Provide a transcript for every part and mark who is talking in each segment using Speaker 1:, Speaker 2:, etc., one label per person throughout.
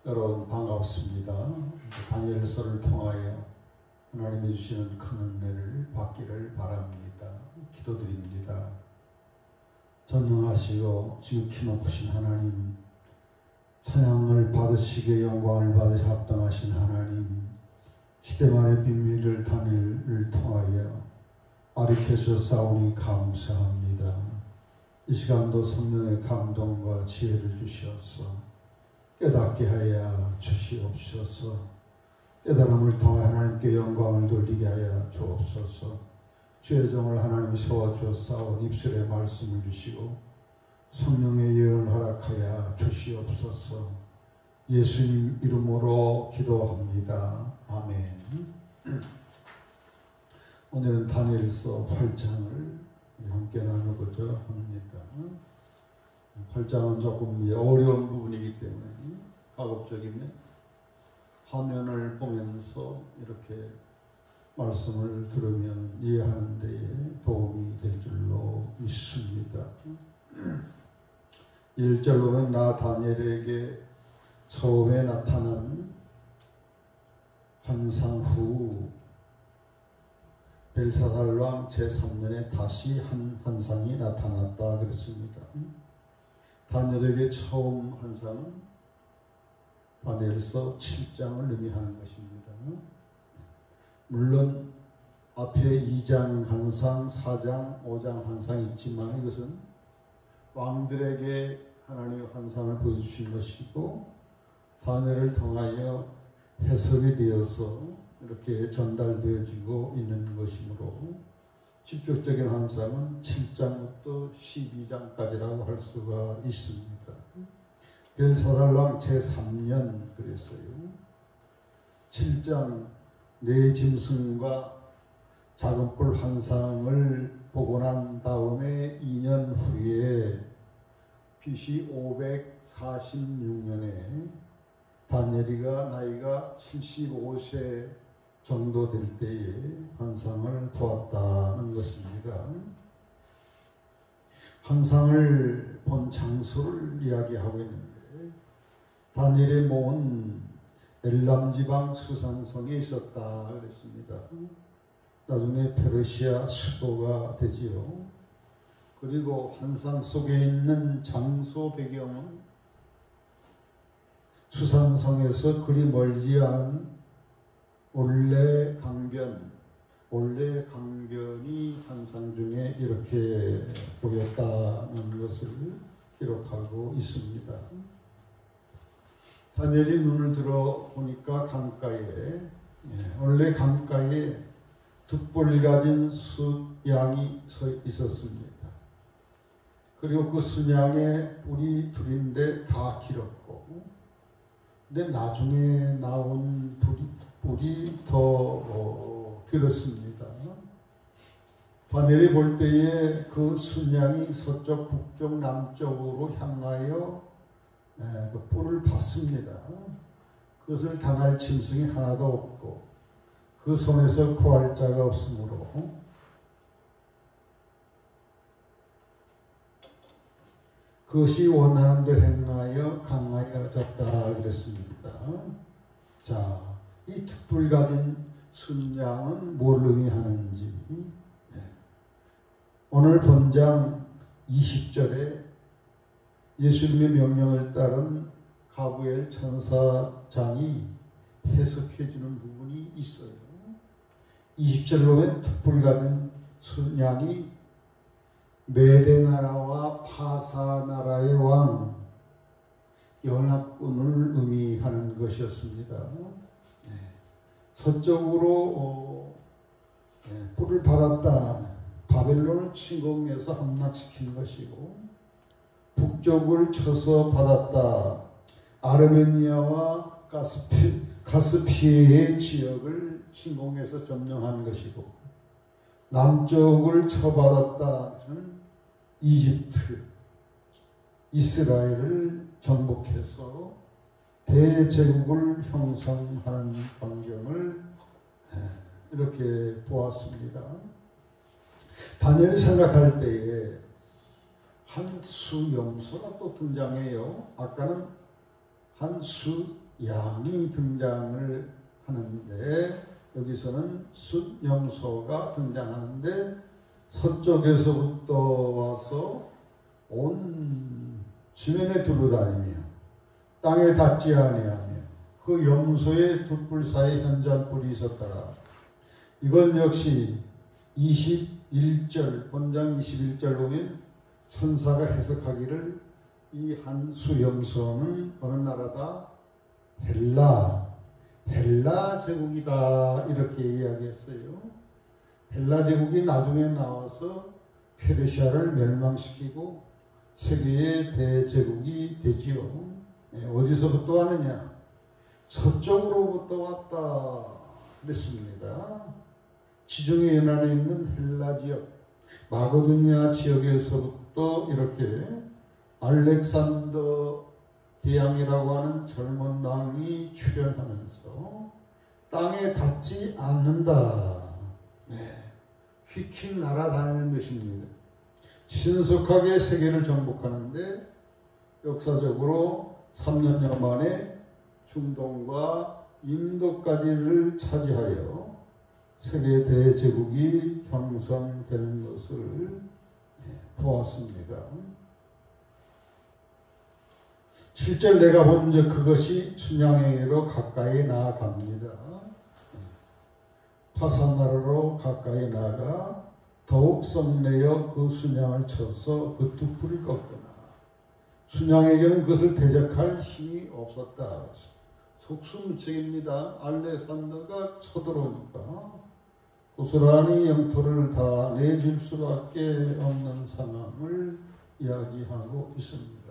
Speaker 1: 여러분 반갑습니다. 다니엘서를 통하여 하나님이 주시는 큰 은혜를 받기를 바랍니다. 기도드립니다. 전능하시고 지극히 높으신 하나님, 찬양을 받으시기에 영광을 받으시 합당하신 하나님, 시대만의 비밀을 다니엘을 통하여 가르쳐주사오니 감사합니다. 이 시간도 성령의 감동과 지혜를 주시옵소서. 깨닫게 하여 주시옵소서. 깨달음을 통해 하나님께 영광을 돌리게 하여 주옵소서. 주의 종을 하나님 세워주었사오니 입술에 말씀을 주시고 성령의 예언을 허락하여 주시옵소서. 예수님 이름으로 기도합니다. 아멘. 오늘은 다니엘서 8장을 함께 나누고자 합니다. 8장은 조금 어려운 부분이기 때문에 가급적이면 화면을 보면서 이렇게 말씀을 들으면 이해하는 데에 도움이 될 줄로 믿습니다. 1절로 보면 나 다니엘에게 처음에 나타난 환상 후 벨사살 왕 제3년에 다시 한 환상이 나타났다 그랬습니다. 다니엘에게 처음 환상은 다니엘서 7장을 의미하는 것입니다. 물론 앞에 2장 환상, 4장, 5장 환상이 있지만 이것은 왕들에게 하나님의 환상을 보여주신 것이고 다니엘을 통하여 해석이 되어서 이렇게 전달되어지고 있는 것이므로 직접적인 환상은 7장부터 12장까지라고 할 수가 있습니다. 벨사살 왕 제3년 그랬어요. 7장 네 짐승과 작은 뿔 환상을 보고 난 다음에 2년 후에 BC 546년에 다니엘이가 나이가 75세 정도 될 때에 환상을 보았다는 것입니다. 환상을 본 장소를 이야기하고 있는데 다니엘의 몸은 엘람 지방 수산성에 있었다 그랬습니다. 나중에 페르시아 수도가 되지요. 그리고 환상 속에 있는 장소 배경은 수산성에서 그리 멀지 않은 올레 강변이 환상 중에 이렇게 보였다는 것을 기록하고 있습니다. 다니엘이 눈을 들어 보니까 강가에 올레 강가에 득불 가진 숫양이 서 있었습니다. 그리고 그 순양의 뿔이 둘인데 다 길었고, 근데 나중에 나온 뿔이 더 길었습니다. 다니엘이 볼 때에 그 순양이 서쪽, 북쪽, 남쪽으로 향하여 그 뿔을 받습니다. 그것을 당할 짐승이 하나도 없고 그 손에서 구할 자가 없으므로 그것이 원하는 대로 행하여 강하여졌다 그랬습니다. 자, 이 득불 가진 순양은 뭘 의미하는지 오늘 본장 20절에 예수님의 명령을 따른 가브리엘 천사장이 해석해 주는 부분이 있어요. 20절로 보면 득불 가진 순양이 메대 나라와 파사 나라의 왕 연합군을 의미하는 것이었습니다. 서쪽으로 뿔을 받았다. 바벨론을 침공해서 함락시킨 것이고, 북쪽을 쳐서 받았다. 아르메니아와 가스피의 지역을 침공해서 점령한 것이고, 남쪽을 쳐받았다. 이집트, 이스라엘을 정복해서 대제국을 형성하는 광경을 이렇게 보았습니다. 다니엘이 생각할 때에 한수 염소가 또 등장해요. 아까는 한수 양이 등장을 하는데 여기서는 숫염소가 등장하는데 서쪽에서부터 와서 온 지면에 두루다니며 땅에 닿지 아니하며 그 염소의 두 뿔 사이에 현잔뿔이 있었더라. 이건 역시 21절 본장 21절 보면 천사가 해석하기를 이 한 수염소는 어느 나라다? 헬라 제국이다 이렇게 이야기했어요. 헬라 제국이 나중에 나와서 페르시아를 멸망시키고 세계의 대제국이 되지요. 어디서부터 왔느냐? 서쪽으로부터 왔다 그랬습니다. 지중해 연안에 있는 헬라 지역, 마고도니아 지역에서부터 이렇게 알렉산더 대왕이라고 하는 젊은 왕이 출현하면서 땅에 닿지 않는다. 휙휙 날아다니는 것입니다. 신속하게 세계를 정복하는데 역사적으로 3년여 만에 중동과 인도까지를 차지하여 세계 대제국이 형성되는 것을 보았습니다. 7절 내가 본즉 그것이 춘향에게로 가까이 나아갑니다. 파산나라로 가까이 나아가 더욱 썸내어 그 순양을 쳐서 그 두 뿔을 꺾거나 순양에게는 그것을 대적할 힘이 없었다. 속수무책입니다. 알렉산더가 쳐들어오니까 고스란히 영토를 다 내줄 수밖에 없는 상황을 이야기하고 있습니다.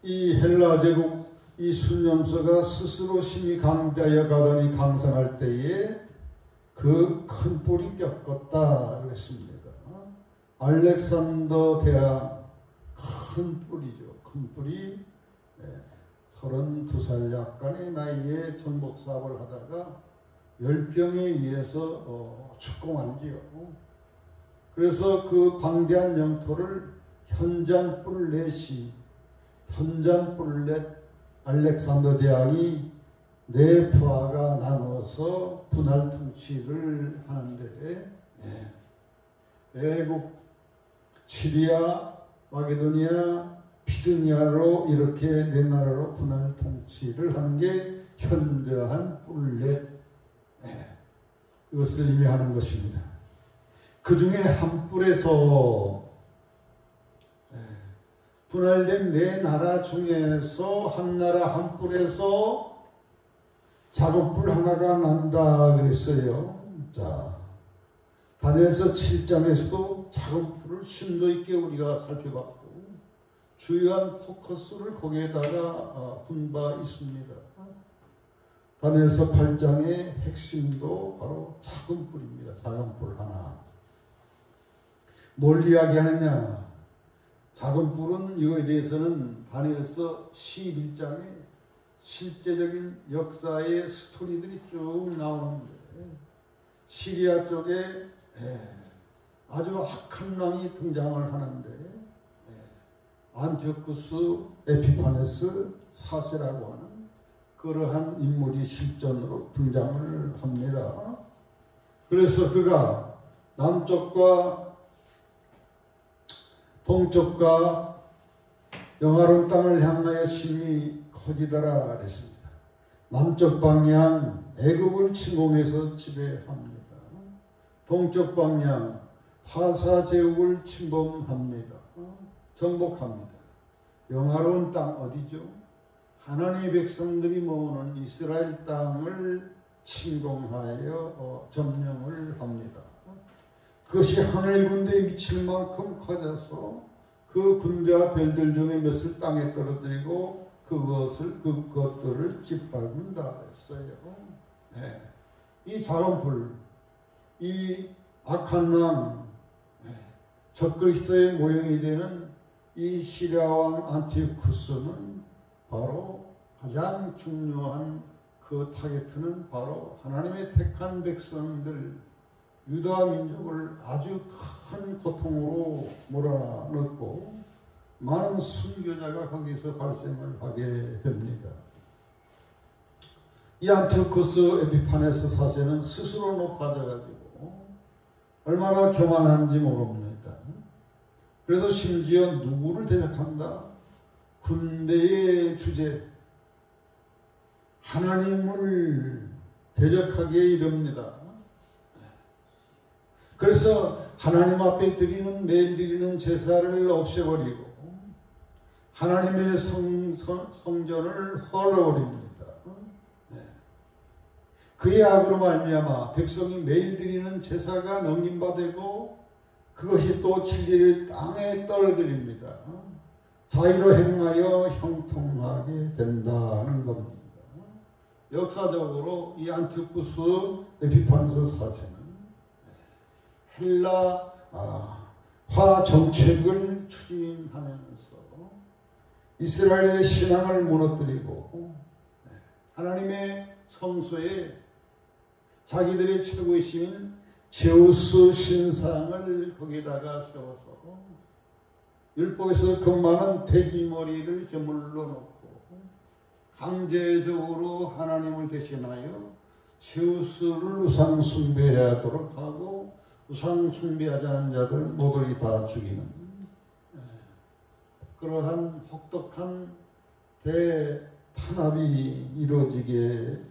Speaker 1: 이 헬라 제국 이 순염소가 스스로 심히 강대하여 가더니 강성할 때에 그 큰 뿔이 꺾었다 그랬습니다. 알렉산더 대왕 큰 뿔이죠. 큰 뿔이 32살 약간의 나이에 정복 사업을 하다가 열병에 의해서 축공하지요. 그래서 그 방대한 영토를 현잔뿔 넷이 현잔뿔 넷 알렉산더 대왕이 네 부하가 나눠서 분할 통치를 하는데 애국, 시리아, 마게도니아, 피드니아로 이렇게 네 나라로 분할 통치를 하는 게 현저한 뿔넷 이것을 의미하는 것입니다. 그 중에 한 뿔에서 분할된 네 나라 중에서 한 나라 한 뿔에서 작은 뿔 하나가 난다 그랬어요. 자, 다니엘서 7장에서도 작은 뿔을 심도 있게 우리가 살펴봤고 주요한 포커스를 거기에다가 둔 바 있습니다. 다니엘서 8장의 핵심도 바로 작은 뿔입니다. 작은 뿔 하나. 뭘 이야기하느냐? 작은 뿔은 이거에 대해서는 다니엘서 11장에 실제적인 역사의 스토리들이 쭉 나오는데 시리아 쪽에 아주 악한 왕이 등장을 하는데 안티오쿠스 에피파네스 4세라고 하는 그러한 인물이 실전으로 등장을 합니다. 그래서 그가 남쪽과 동쪽과 영화로운 땅을 향하여 심히 커지더라 그랬습니다. 남쪽 방향 애굽을 침공해서 지배합니다. 동쪽 방향 파사 제국을 침범합니다. 정복합니다. 영화로운 땅 어디죠? 하나님의 백성들이 모으는 이스라엘 땅을 침공하여 점령을 합니다. 그것이 하늘 군대에 미칠 만큼 커져서 그 군대와 별들 중에 몇을 땅에 떨어뜨리고 그것들을 짓밟는다 했어요. 이 작은 불, 이 악한 왕, 적그리스도의 모형이 되는 이 시리아 왕 안티오쿠스는 바로 가장 중요한 그 타겟은 바로 하나님의 택한 백성들 유다 민족을 아주 큰 고통으로 몰아넣고 많은 순교자가 거기서 발생을 하게 됩니다. 이 안티오쿠스 에피파네스 4세는 스스로 높아져가지고 얼마나 교만한지 모릅니다. 그래서 심지어 누구를 대적한다? 군대의 주제 하나님을 대적하기에 이릅니다. 그래서 하나님 앞에 매일 드리는 제사를 없애버리고 하나님의 성전을 헐어버립니다. 그의 악으로 말미암아 백성이 매일 드리는 제사가 넘김받고 그것이 또 진리를 땅에 떨어뜨립니다. 자의로 행하여 형통하게 된다는 겁니다. 역사적으로 이 안티오쿠스 에피파네스 4세는 헬라화 정책을 추진하면서 이스라엘의 신앙을 무너뜨리고 하나님의 성소에 자기들의 최고의 신인 제우스 신상을 거기다가 세워서 율법에서 그 많은 돼지머리를 제물로 놓고 강제적으로 하나님을 대신하여 제우스를 우상 숭배하도록 하고 우상 숭배하지 않은 자들 모두 다 죽이는 그러한 혹독한 대탄압이 이루어지게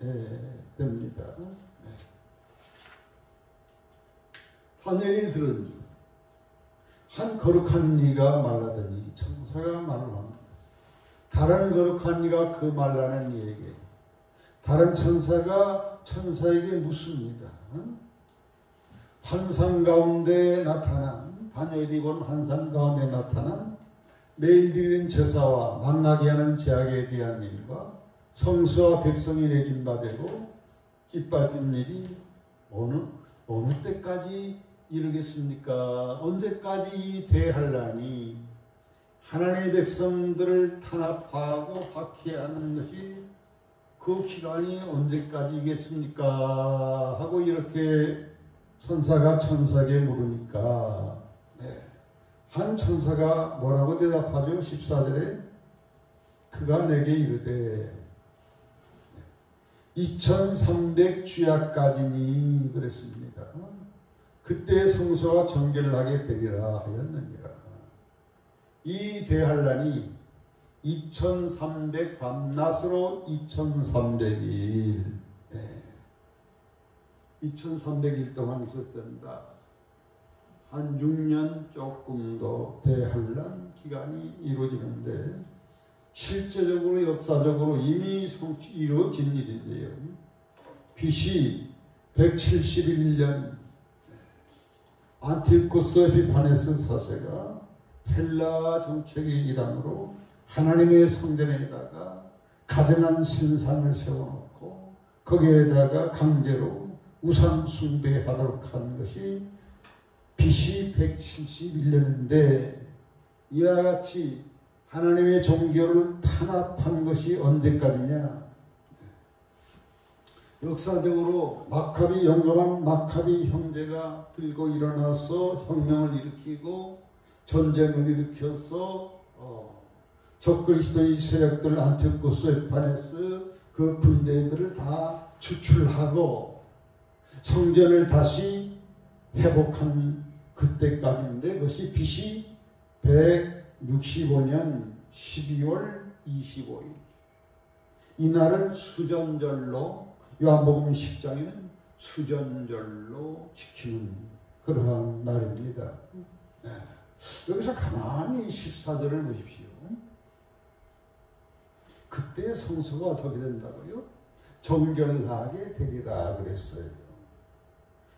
Speaker 1: 됩니다. 하늘이 들은 줄 한 거룩한 이가 말라더니 천사가 말을 합니다. 다른 거룩한 이가 그 말라는 이에게 다른 천사가 천사에게 묻습니다. 환상 가운데 나타난 다니엘이 본 환상 가운데 나타난 매일 드리는 제사와 만나게 하는 제약에 대한 일과 성수와 백성이 내준 바 되고 짓밟힌 일이 어느 때까지 이르겠습니까? 언제까지 이 대환란이 하나님의 백성들을 탄압하고 박해하는 것이 그 기간이 언제까지겠습니까? 하고 이렇게 천사가 천사에게 물으니까 한 천사가 뭐라고 대답하죠? 14절에 그가 내게 이르되 2300 주야까지니 그랬습니다. 그때 성소가 정결하게 되리라 하였느니라. 이 대환란이 2300 밤낮으로 2300일 2300일 동안 있었단다. 한 6년 조금 더 대환란 기간이 이루어지는데 실제적으로 역사적으로 이미 이루어진 일인데요. BC 171년 안티오쿠스 에피파네스 4세가 헬라 정책의 일환으로 하나님의 성전에다가 가정한 신상을 세워놓고 거기에다가 강제로 우상 숭배하도록 한 것이 BC 171년인데 이와 같이 하나님의 종교를 탄압한 것이 언제까지냐? 역사적으로 용감한 마카비 형제가 들고 일어나서 혁명을 일으키고 전쟁을 일으켜서 적그리스도의 세력들 안티오쿠스 에피파네스 그 군대들을 다 추출하고 성전을 다시 회복한 그때까지인데 그것이 BC 165년 12월 25일 이날을 수전절로 요한복음 10장에는 수전절로 지키는 그러한 날입니다. 여기서 가만히 14절을 보십시오. 그때 성소가 어떻게 된다고요? 정결하게 되리라 그랬어요.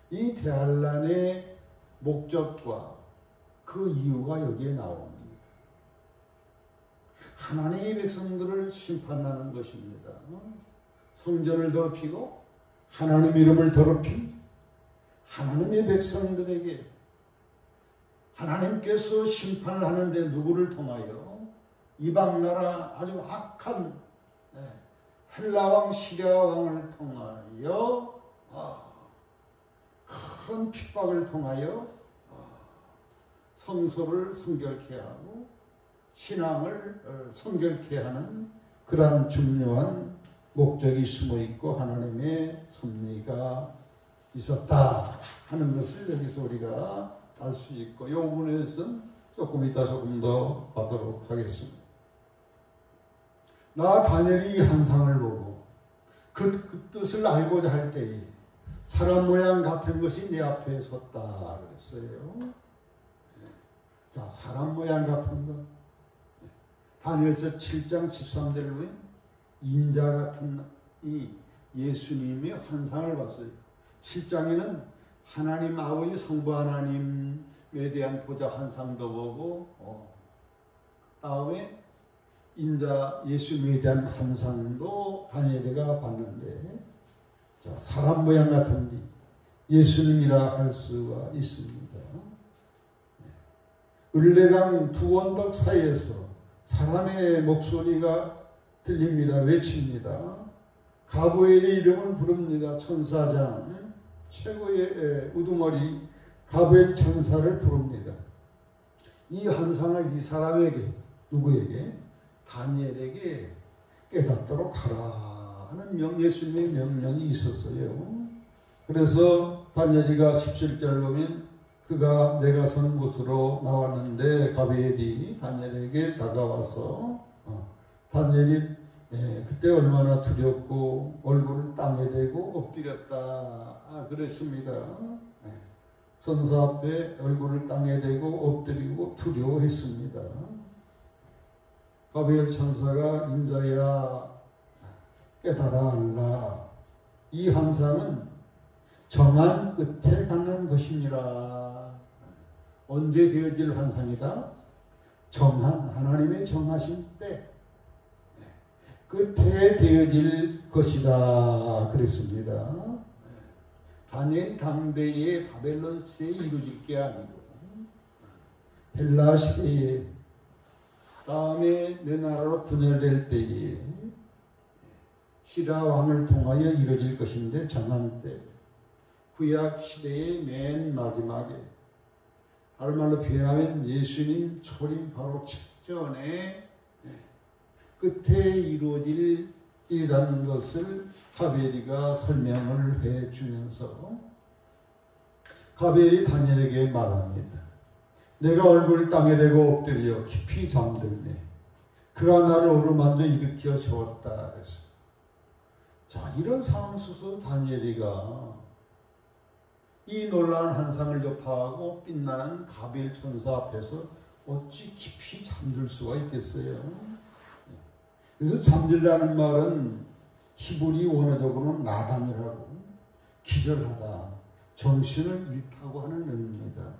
Speaker 1: 이 대환란의 목적과 그 이유가 여기에 나옵니다. 하나님의 백성들을 심판하는 것입니다. 성전을 더럽히고 하나님 이름을 더럽힌 하나님의 백성들에게 하나님께서 심판을 하는데 누구를 통하여? 이방 나라 아주 악한 헬라왕 시리아왕을 통하여 큰 핍박을 통하여 성소를 성결케 하고 신앙을 성결케 하는 그러한 중요한 목적이 숨어 있고 하나님의 섭리가 있었다 하는 것을 여기서 우리가 알 수 있고, 이 부분에서는 조금 이따 조금 더 하도록 하겠습니다. 나 다니엘이 이 환상을 보고 그 뜻을 알고자 할 때에 사람 모양 같은 것이 내 앞에 섰다 그랬어요. 자, 사람 모양 같은 것. 다니엘서 7장 13절을 보면 인자 같은 이 예수님의 환상을 봤어요. 7장에는 하나님 아버지 성부 하나님에 대한 보좌 환상도 보고, 다음에 인자 예수님에 대한 환상도 다니엘이가 봤는데, 자, 사람 모양 같은지 예수님이라 할 수가 있습니다. 을레강 두 언덕 사이에서 사람의 목소리가 들립니다. 외칩니다. 가브엘의 이름을 부릅니다. 천사장 최고의 우두머리 가브엘 천사를 부릅니다. 이 환상을 이 사람에게, 누구에게? 다니엘에게 깨닫도록 하라 하는 예수님의 명령이 있었어요. 그래서 다니엘이가 17절 보면 그가 내가 선 곳으로 나왔는데 가브엘이 다니엘에게 다가와서 다니엘이 그때 얼마나 두렵고 얼굴을 땅에 대고 엎드렸다 그랬습니다. 선사 앞에 얼굴을 땅에 대고 엎드리고 두려워했습니다. 가브엘 천사가 인자야 깨달아 알라. 이 환상은 정한 끝에 갖는 것이니라. 언제 되어질 환상이다? 정한, 하나님의 정하신 때 끝에 되어질 것이다 그랬습니다. 다니엘 당대의 바벨론 시대에 이루어질 게 아니고 헬라 시대에, 다음에 내 나라로 분열될 때에 시라 왕을 통하여 이루어질 것인데, 정한 때, 구약 시대의 맨 마지막에, 다른 말로 표현하면 예수님 초림 바로 직전에 끝에 이루어질 일이라는 것을 가브엘이가 설명을 해주면서 가브엘이 다니엘에게 말합니다. 내가 얼굴을 땅에 대고 엎드려 깊이 잠들네. 그가 나를 오르만져 일으켜 세웠다 그랬어. 자, 이런 상황 속에서 다니엘이가 이 놀라운 환상을 접하고 빛나는 가브엘 천사 앞에서 어찌 깊이 잠들 수가 있겠어요? 그래서 잠들다는 말은 히브리 원어적으로는 나담이라고, 기절하다, 정신을 잃다고 하는 의미입니다.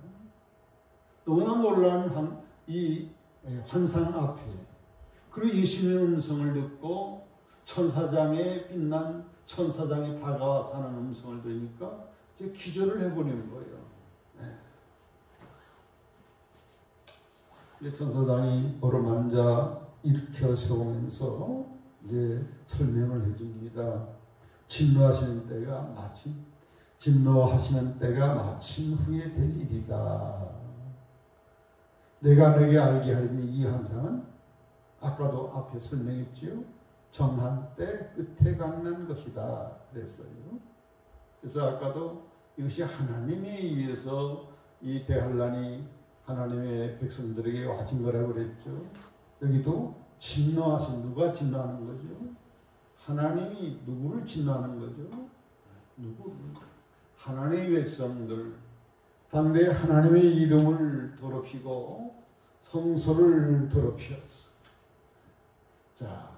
Speaker 1: 너무나 놀라운 이 환상 앞에, 그리고 예수님의 음성을 듣고 천사장에 빛난 천사장이 다가와서 하는 음성을 들으니까 이제 기절을 해버리는 거예요. 천사장이 어루만져 일으켜 세우면서 이제 설명을 해줍니다. 진노하시는 때가 마친 후에 될 일이다. 내가 너에게 알게 하리니 이 환상은 아까도 앞에 설명했지요. 정한 때 끝에 갖는 것이다 그랬어요. 그래서 아까도 이것이 하나님에 의해서 이 대환란이 하나님의 백성들에게 와진 거라고 그랬죠. 여기도 진노하신, 누가 진노하는 거죠? 하나님이 누구를 진노하는 거죠? 누구를? 하나님의 백성들, 당대 하나님의 이름을 더럽히고 성소를 더럽히었어. 자,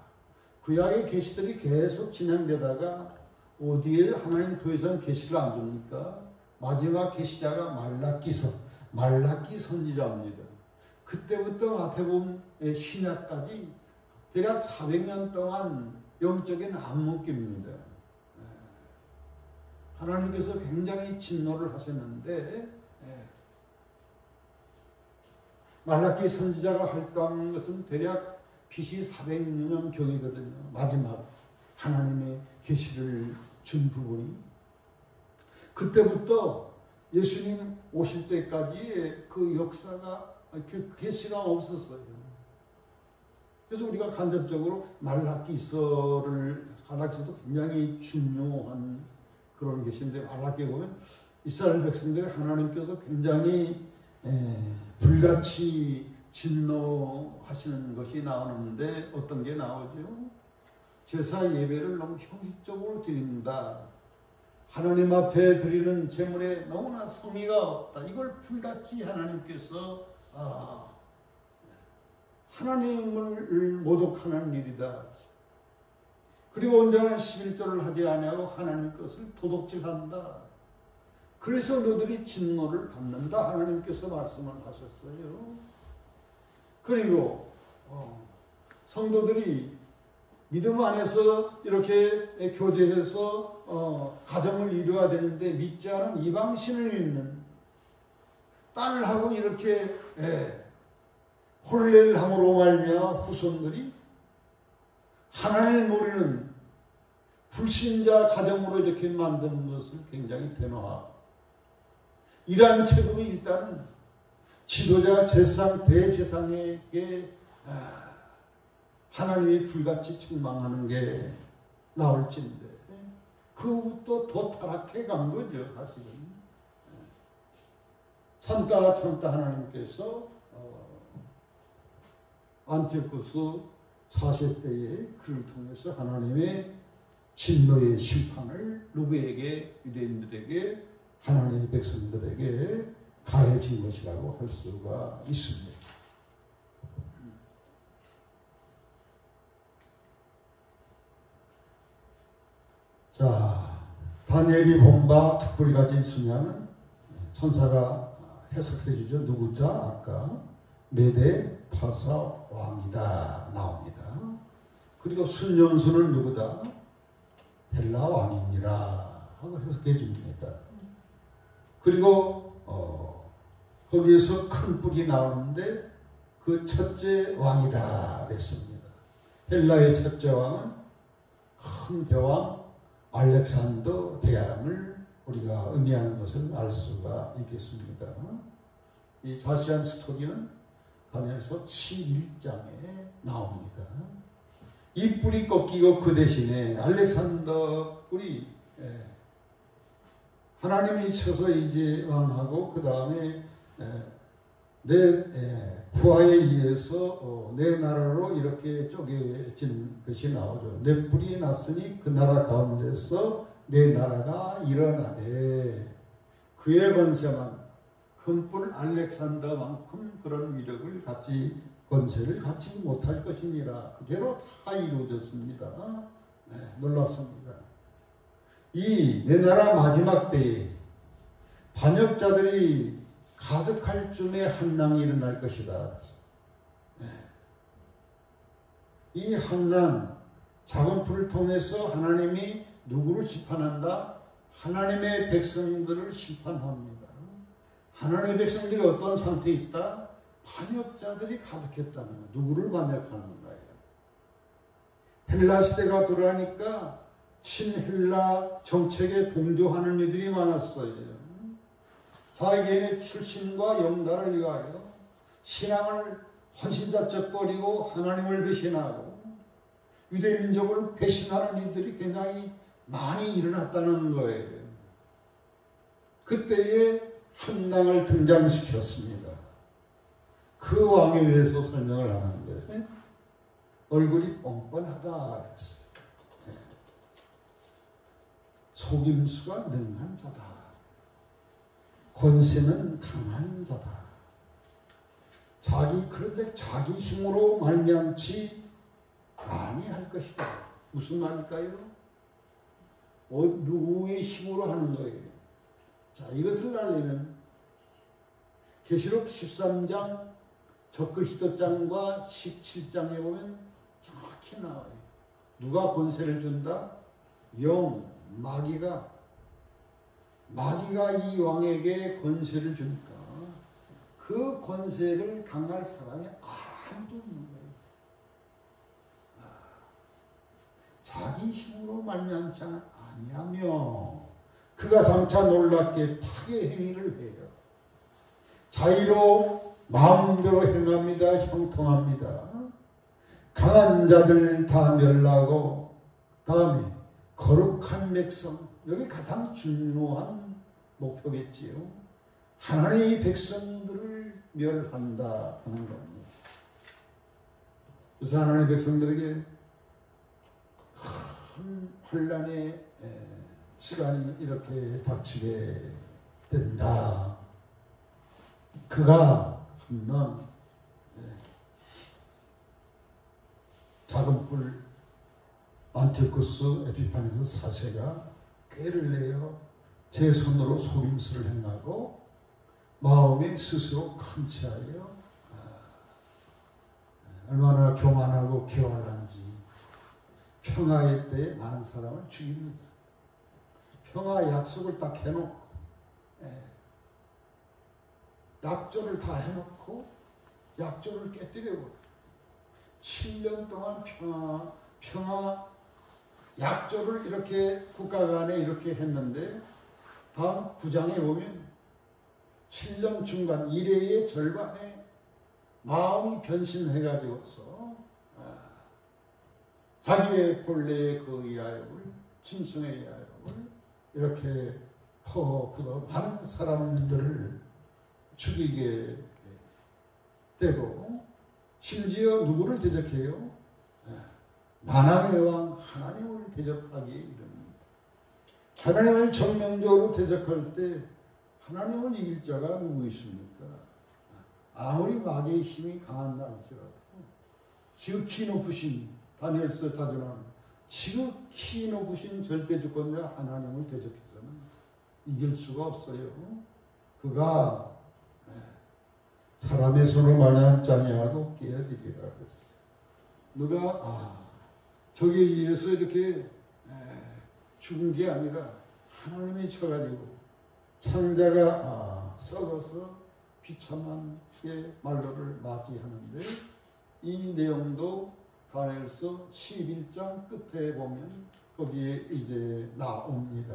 Speaker 1: 구약의 계시들이 계속 진행되다가 어디에 하나님 더 이상 계시를 안 줍니까? 마지막 계시자가 말라기 선지자입니다. 그때부터 마태복음의 신약까지 대략 400년 동안 영적인 암흑기입니다. 하나님께서 굉장히 진노를 하셨는데, 말라기 선지자가 활동한 것은 대략 BC 400년 경이거든요. 마지막 하나님의 계시를 준 부분이. 그때부터 예수님 오실 때까지 그 역사가, 그 계시가 없었어요. 그래서 우리가 간접적으로 말라기서도 굉장히 중요한 그런 것인데, 말라기에 보면 이스라엘 백성들이 하나님께서 굉장히 불같이 진노하시는 것이 나오는데, 어떤 게 나오죠? 제사 예배를 너무 형식적으로 드린다. 하나님 앞에 드리는 제물에 너무나 성의가 없다. 이걸 불같이 하나님께서 하나님을 모독하는 일이다. 그리고 온전한 11조를 하지 아니하고 하나님 것을 도둑질한다. 그래서 너희들이 진노를 받는다. 하나님께서 말씀을 하셨어요. 그리고 성도들이 믿음 안에서 이렇게 교제해서 가정을 이루어야 되는데, 믿지 않은 이방신을 믿는 딸하고 이렇게 혼례를 함으로 말미암아 후손들이 하나님을 모르는 불신자 가정으로 이렇게 만드는 것을 굉장히 변화하고, 이러한 책임이 일단은 지도자 제사장 대제사장에게 하나님이 불같이 책망하는 게 나올진데, 그것도 더 타락해 간 거죠. 사실은 참다 하나님께서 안티오코스 4세때의 그를 통해서 하나님의 진노의 심판을 누구에게, 유대인들에게, 하나님의 백성들에게 가해진 것이라고 할 수가 있습니다. 자, 다니엘이 본 바 특불이 가진 순양은 천사가 해석해 주죠. 누구자? 아까 메대 파사 왕이다 나옵니다. 그리고 순념수는 누구다? 헬라 왕이니라 하고 해석해 줍니다. 그리고 거기에서 큰 뿔이 나오는데 그 첫째 왕이다 그랬습니다. 헬라의 첫째 왕은 큰 대왕 알렉산더 대왕을 우리가 의미하는 것을 알 수가 있겠습니다. 이 자세한 스토리는 다니엘서 7장에 나옵니다. 이 뿔이 꺾이고 그 대신에 알렉산더 뿔이 하나님이 쳐서 이제 왕하고 그 다음에 내 부하에 의해서 내 나라로 이렇게 쪼개진 것이 나오죠. 내 뿔이 났으니 그 나라 가운데서 내 나라가 일어나되 그의 권세만 큰 뿔 알렉산더만큼 그런 위력을 갖지 권세를 갖지 못할 것이니라. 그대로 다 이루어졌습니다. 놀랐습니다. 이 내 나라 마지막 때에 반역자들이 가득할 쯤에 한난이 일어날 것이다. 이 한난, 작은 불을 통해서 하나님이 누구를 심판한다? 하나님의 백성들을 심판합니다. 하나님의 백성들이 어떤 상태에 있다? 반역자들이 가득했다는 거예요. 누구를 반역하는 거예요? 헬라 시대가 돌아가니까 친헬라 정책에 동조하는 이들이 많았어요. 자기의 출신과 영달을 위하여 신앙을 헌신자적 버리고 하나님을 배신하고 유대민족을 배신하는 일들이 굉장히 많이 일어났다는 거예요. 그때에 한낭을 등장시켰습니다. 그 왕에 대해서 설명을 하는데 얼굴이 뻔뻔하다 그랬어요. 속임수가 능한 자다. 권세는 강한 자다. 그런데 자기 힘으로 말미암지 아니할 것이다. 무슨 말일까요? 누구의 힘으로 하는 거예요? 자, 이것을 알려면 계시록 13장 적그리스도장과 17장에 보면 정확히 나와요. 누가 권세를 준다? 마귀가 이 왕에게 권세를 주니까 그 권세를 당할 사람이 아무도 없는 거예요. 자기 힘으로 말미암지 아니하며 그가 장차 놀랍게 파괴 행위를 해요. 자의로 마음대로 행합니다. 형통합니다. 강한 자들 다 멸하고 다음에 거룩한 백성, 여기 가장 중요한 목표겠지요. 하나님의 백성들을 멸한다 하는 겁니다. 그래서 하나님의 백성들에게 큰 혼란의 시간이 이렇게 닥치게 된다. 그가 한번 작은 뿔 안티오쿠스 에피파네스 4세가 꾀를 내어 제 손으로 속임수를 행하고 마음에 스스로 컨치하여 얼마나 교만하고 교활한지 평화의 때에 많은 사람을 죽입니다. 평화 약속을 딱 해놓고 약조를 다 해놓고 약조를 깨뜨려버려. 7년 동안 평화 약조를 이렇게 국가 간에 이렇게 했는데 다음 9장에 보면 7년 중간 1회의 절반에 마음이 변신해가지고서 자기의 본래의 그 야욕을, 짐승의 야욕을 이렇게 퍼붓어 많은 사람들을 죽이게 되고, 심지어 누구를 대적해요? 만왕의 왕 하나님을 대적하기 이릅니다. 하나님을 정면적으로 대적할 때 하나님을 이길 자가 누구 있습니까? 아무리 마귀의 힘이 강한다 할지라도 지극히 높으신 다니엘서 자전하는 지극히 높으신 절대주권자 하나님을 대적해서는 이길 수가 없어요. 그가 사람의 손으로 말미암지 아니하고 깨어지리라 그랬어요. 누가 저기에 의해서 이렇게 죽은 게 아니라 하나님이 쳐가지고 창자가 썩어서 비참한 말로를 맞이하는데, 이 내용도 다니엘서 11장 끝에 보면 거기에 이제 나옵니다.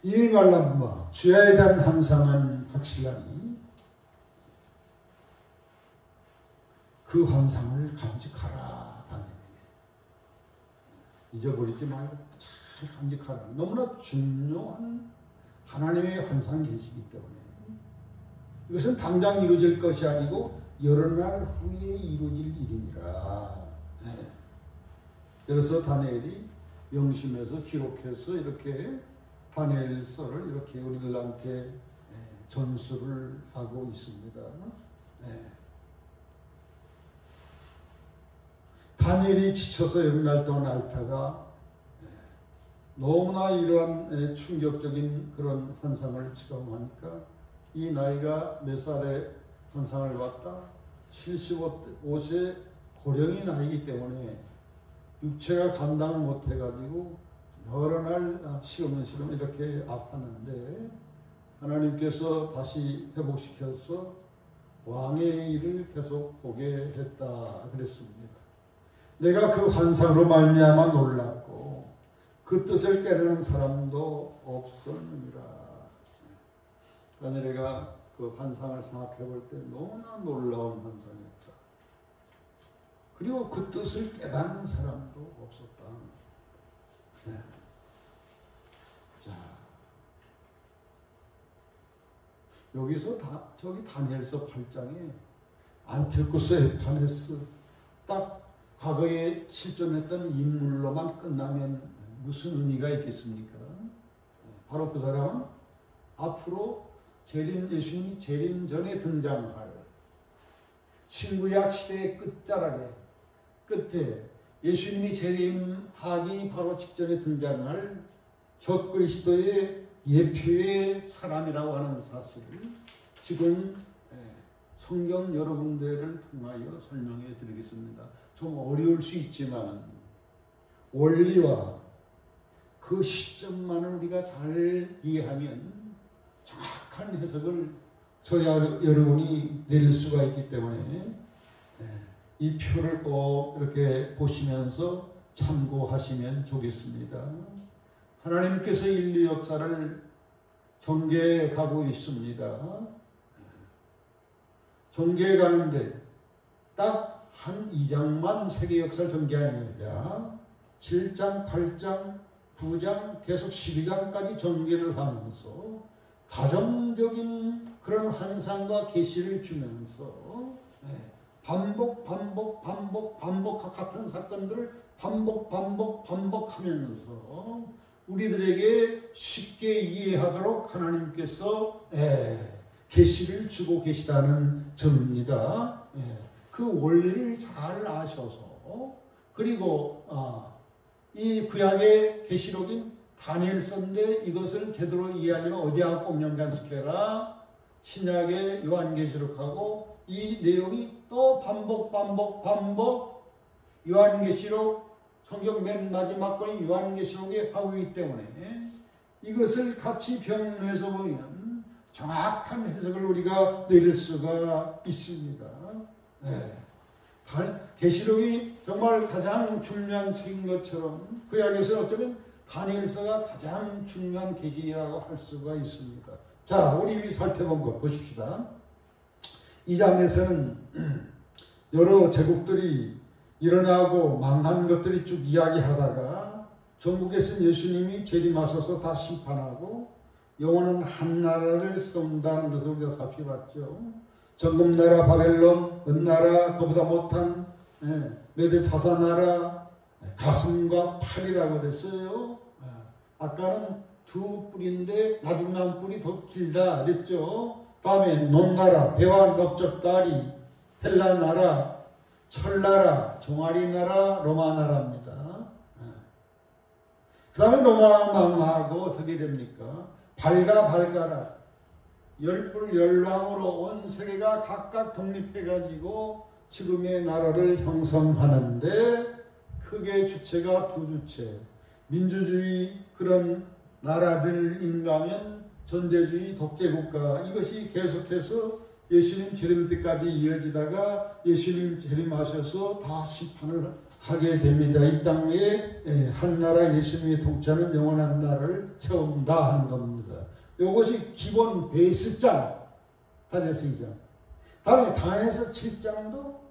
Speaker 1: 이 말람과 주야에 대한 환상은 확실하니 그 환상을 간직하라. 다니엘에게 잊어버리지 말고 잘 간직하라. 너무나 중요한 하나님의 환상 계시기 때문에 이것은 당장 이루어질 것이 아니고 여러 날 후에 이루어질 일이니라. 그래서 다니엘이 명심해서 기록해서 이렇게 다니엘서를 이렇게 우리들한테 전수를 하고 있습니다. 다니엘이 지쳐서 여러 날 동안 앓다가 너무나 이러한 충격적인 그런 환상을 직감하니까 이 나이가 몇 살에 환상을 봤다? 75세 고령의 나이기 때문에 육체가 감당을 못해가지고 여러 날 시험시험 이렇게 아팠는데 하나님께서 다시 회복시켜서 왕의 일을 계속 보게 했다 그랬습니다. 내가 그 환상으로 말미암아 놀랐고 그 뜻을 깨달은 사람도 없었느니라. 다니엘이가 그 환상을 생각해 볼 때 너무나 놀라운 환상이었다. 그리고 그 뜻을 깨닫는 사람도 없었다. 자, 여기서 저기 다니엘서 8장에 안티오쿠스 에피파네스 딱 과거에 실존했던 인물로만 끝나면 무슨 의미가 있겠습니까? 바로 그 사람은 앞으로 예수님이 재림 전에 등장할 신구약 시대의 끝에 예수님이 재림하기 바로 직전에 등장할 적그리스도의 예표의 사람이라고 하는 사실을 지금 성경 여러 군데를 통하여 설명해 드리겠습니다. 좀 어려울 수 있지만 원리와 그 시점만을 우리가 잘 이해하면 정확한 해석을 저와 여러분이 내릴 수가 있기 때문에 이 표를 꼭 이렇게 보시면서 참고하시면 좋겠습니다. 하나님께서 인류 역사를 전개해 가고 있습니다. 전개해 가는데 딱 한 2장만 세계 역사를 전개하는 게 아니라 7장, 8장, 9장, 계속 12장까지 전개를 하면서 가정적인 그런 환상과 계시를 주면서 반복 같은 사건들을 반복하면서 우리들에게 쉽게 이해하도록 하나님께서 계시를 주고 계시다는 점입니다. 그 원리를 잘 아셔서 그리고 이 구약의 계시록인 다니엘서인데 이것을 제대로 이해하려면 어디하고 꽁연장시켜라. 신약의 요한계시록하고 이 내용이 또 반복 요한계시록 성경 맨 마지막 권인 요한계시록에 하고있기 때문에 이것을 같이 병로해서 보면 정확한 해석을 우리가 내릴 수가 있습니다. 계시록이 정말 가장 중요한 책인 것처럼 구약에서 어쩌면 다니엘서가 가장 중요한 계시라고 할 수가 있습니다. 자, 우리 이미 살펴본 것 보십시다. 이 장에서는 여러 제국들이 일어나고 망한 것들이 쭉 이야기하다가 전국에서 예수님이 재림하셔서 다 심판하고 영원한 한 나라를 세운다는 것을 우리가 살펴봤죠. 정금나라 바벨론, 은나라, 그보다 못한 메데파사 나라, 가슴과 팔이라고 그랬어요. 아까는 두 뿔인데 나중난 뿔이 더 길다 그랬죠. 다음에 논나라, 배와 넓적다리, 헬라 나라, 철나라, 종아리 나라, 로마 나라입니다. 그 다음에 로마 망하고 어떻게 됩니까? 발가라. 열불 열왕으로 온 세계가 각각 독립해가지고 지금의 나라를 형성하는데 크게 주체가 두 주체. 민주주의 그런 나라들인가면 전제주의 독재국가. 이것이 계속해서 예수님 재림 때까지 이어지다가 예수님 재림하셔서 다 심판을 하게 됩니다. 이 땅에 한 나라 예수님이 통치하는 영원한 나라를 세운다 하는 겁니다. 이것이 기본 베이스장, 다니엘서 2장. 다음에 다니엘서 7장도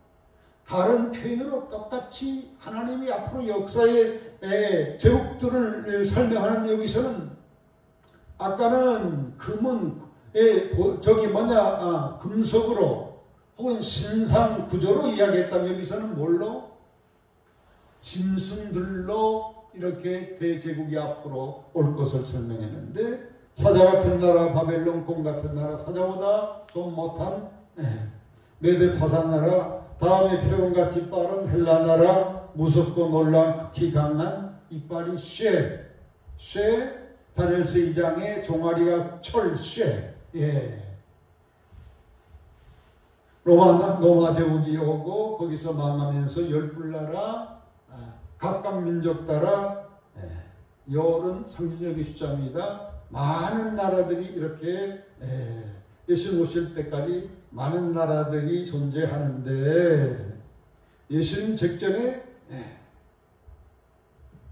Speaker 1: 다른 표현으로 똑같이 하나님이 앞으로 역사의 제국들을 설명하는 여기서는 아까는 금속으로 혹은 신상 구조로 이야기했다면 여기서는 뭘로? 짐승들로 이렇게 대제국이 앞으로 올 것을 설명했는데 사자 같은 나라, 바벨론 공 같은 나라, 사자보다 좀 못한 메데파사 나라, 다음에 표범같이 빠른 헬라 나라, 무섭고 놀라운 극히 강한 이빨이 쇠, 다니엘서 2장의 종아리가 철쇠. 로마 제국이 오고 거기서 망하면서 열불나라, 각각 민족 따라 열은 상징적인 숫자입니다. 많은 나라들이 이렇게 예수님 오실 때까지 많은 나라들이 존재하는데 예수님 직전에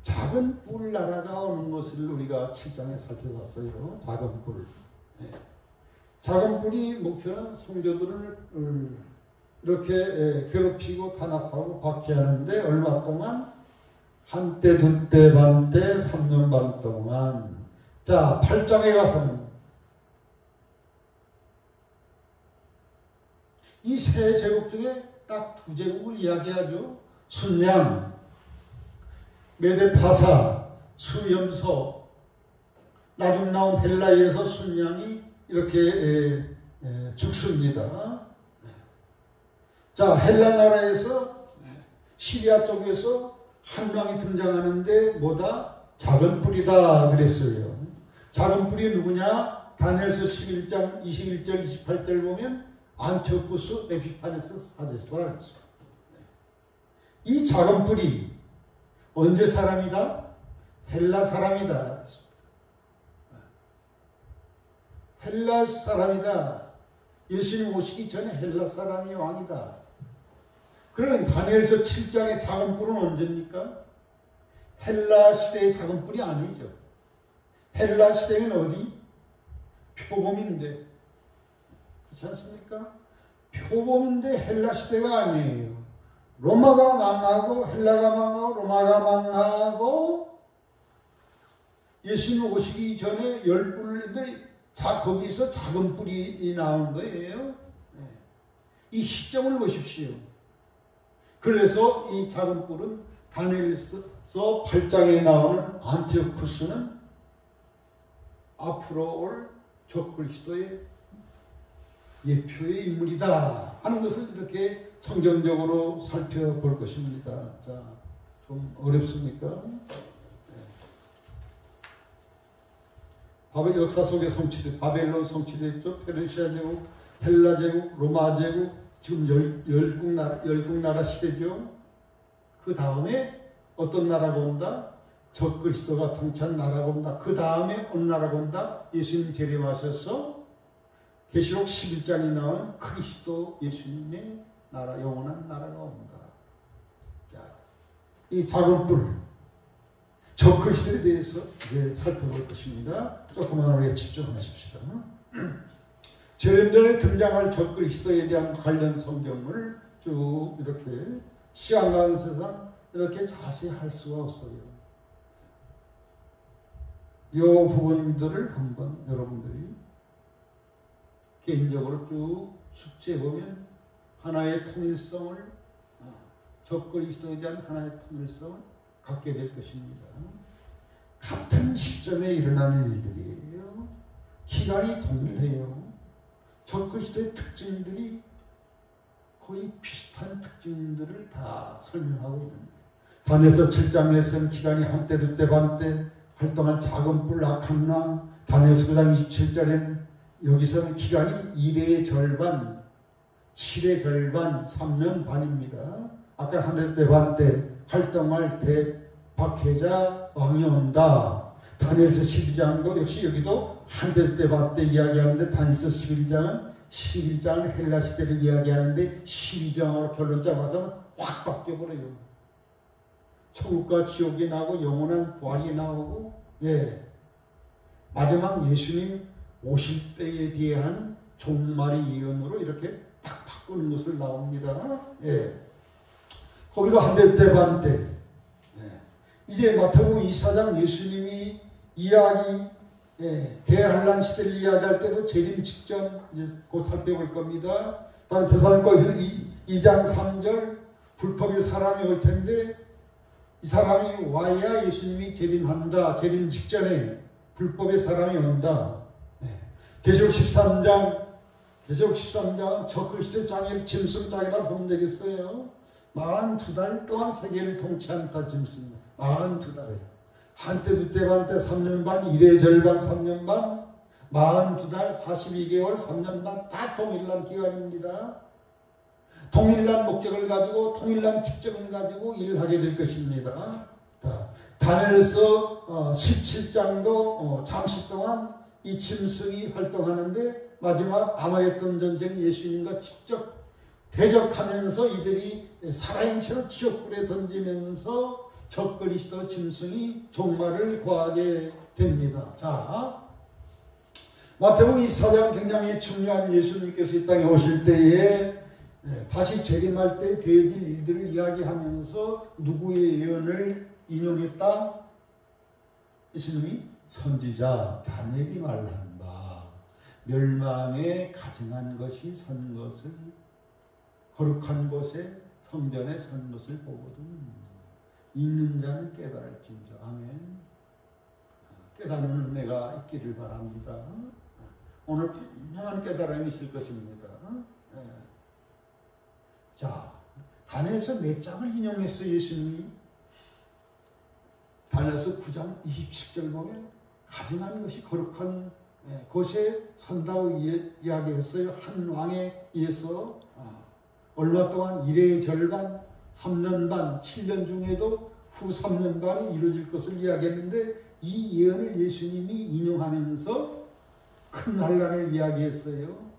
Speaker 1: 작은 뿔 나라가 오는 것을 우리가 7장에 살펴봤어요. 작은 뿔. 작은 뿔이 목표는 성도들을 이렇게 괴롭히고 탄압하고 박해하는데 얼마 동안? 한때, 두때, 반때, 3년 반 동안. 자, 8장에 가서는 이 세 제국 중에 딱 두 제국을 이야기하죠. 순양, 메데파사, 수염소, 나중 나온 헬라에서 순양이 이렇게 죽습니다. 자, 헬라 나라에서 시리아 쪽에서 한 왕이 등장하는데 뭐다? 작은 뿔이다 그랬어요. 작은 뿔이 누구냐? 다니엘서 11장 21절 28절 보면 안티오쿠스 에피파네스 사제수가 그랬어요. 이 작은 뿔이 언제 사람이다? 헬라 사람이다. 헬라 사람이다. 예수님 오시기 전에 헬라 사람이 왕이다. 그러면 다니엘서 7장의 작은 뿔은 언제입니까? 헬라 시대의 작은 뿔이 아니죠. 헬라 시대는 어디? 표범인데. 그렇지 않습니까? 표범인데 헬라 시대가 아니에요. 로마가 망하고 헬라가 망하고 로마가 망하고 예수님 오시기 전에 열 뿔인데 거기서 작은 뿔이 나온 거예요. 이 시점을 보십시오. 그래서 이 작은 뿔은 다니엘서 8장에 나오는 안티오쿠스는 앞으로 올 적그리스도의 예표의 인물이다 하는 것을 이렇게 성경적으로 살펴볼 것입니다. 자, 좀 어렵습니까? 바벨 역사 속에 성취된 바벨론 성취됐죠. 페르시아 제국, 헬라 제국, 로마 제국, 지금 열국 나라 시대죠. 그 다음에 어떤 나라가 온다? 적그리스도가 통치한 나라가 온다. 그 다음에 어느 나라가 온다? 예수님 재림하셔서 계시록 11장이 나온 그리스도 예수님의 나라, 영원한 나라가 온다. 자, 이 작은 뿔 적그리스도에 대해서 이제 살펴볼 것입니다. 조금만 우리가 집중하십시다. 재림전에 등장할 적그리스도에 대한 관련 성경을 쭉 이렇게 시간 가는 세상 이렇게 자세히 할 수가 없어요. 이 부분들을 한번 여러분들이 개인적으로 쭉 숙지해보면 하나의 통일성을, 적그리스도에 대한 하나의 통일성을 갖게 될 것입니다. 같은 시점에 일어나는 일들이에요. 기간이 동일해요. 적그리스도의 특징들이 거의 비슷한 특징들을 다 설명하고 있는데, 다니엘서 7장에서는 기간이 한때 두때 반때 활동한 작은 뿔 악한 남, 다니엘서 9장 27절에는 여기서는 기간이 1의 절반, 7의 절반, 3년 반입니다. 아까 한때 때 반때 활동할 때 박해자 왕이 온다. 다니엘서 12장도 역시 여기도 한때 때 반때 이야기하는데, 다니엘서 11장은 헬라 시대를 이야기하는데 12장으로 결론 잡아서 확 바뀌어버려요. 천국과 지옥이 나오고 영원한 부활이 나오고, 마지막 예수님 오실 때에 대한 종말의 예언으로 이렇게 탁 바꾸는 것을 나옵니다. 거기도 한때 때 반때. 이제 마태복음 24장 예수님이 이야기, 대환란 시대를 이야기할 때도 재림 직전 이제 곧 살펴볼 겁니다. 다음 데살로니가 2장 3절 불법의 사람이 올 텐데 이 사람이 와야 예수님이 재림한다. 재림 직전에 불법의 사람이 온다. 계시록 13장은 적그리스도의 장애를 짐승장이라고 보면 되겠어요. 42달 동안 세계를 통치한다. 짐승 42달에 한때 두때 반때 3년 반, 1의 절반 3년 반, 42달 42개월 3년 반 다 통일난 기간입니다. 통일난 목적을 가지고 통일난 특정을 가지고 일을 하게 될 것입니다. 다니엘서 17장도 잠시 동안 이 짐승이 활동하는데 마지막 아마겟돈 전쟁 예수님과 직접 대적하면서 이들이 살아있는 채로 지옥불에 던지면서 적그리스도 짐승이 종말을 구하게 됩니다. 자, 마태복음 24장 굉장히 중요한 예수님께서 이 땅에 오실 때에 다시 재림할 때 되어질 일들을 이야기하면서 누구의 예언을 인용했다? 예수님이 선지자 다니엘이 말한 바 멸망에 가증한 것이 선 것을 거룩한 곳에 성전에 선 것을 보거든 있는 자는 깨달을진저. 아멘. 깨닫는 은혜가 있기를 바랍니다. 오늘 분명한 깨달음이 있을 것입니다. 자, 다니엘서 몇 장을 인용했어 예수님이? 다니엘서 9장 27절 보면 가증한 것이 거룩한 곳에 선다고 이야기했어요. 한 왕에 의해서 얼마 동안 1의 절반 3년 반, 7년 중에도 후 3년 반이 이루어질 것을 이야기했는데 이 예언을 예수님이 인용하면서 큰 환란을 이야기했어요.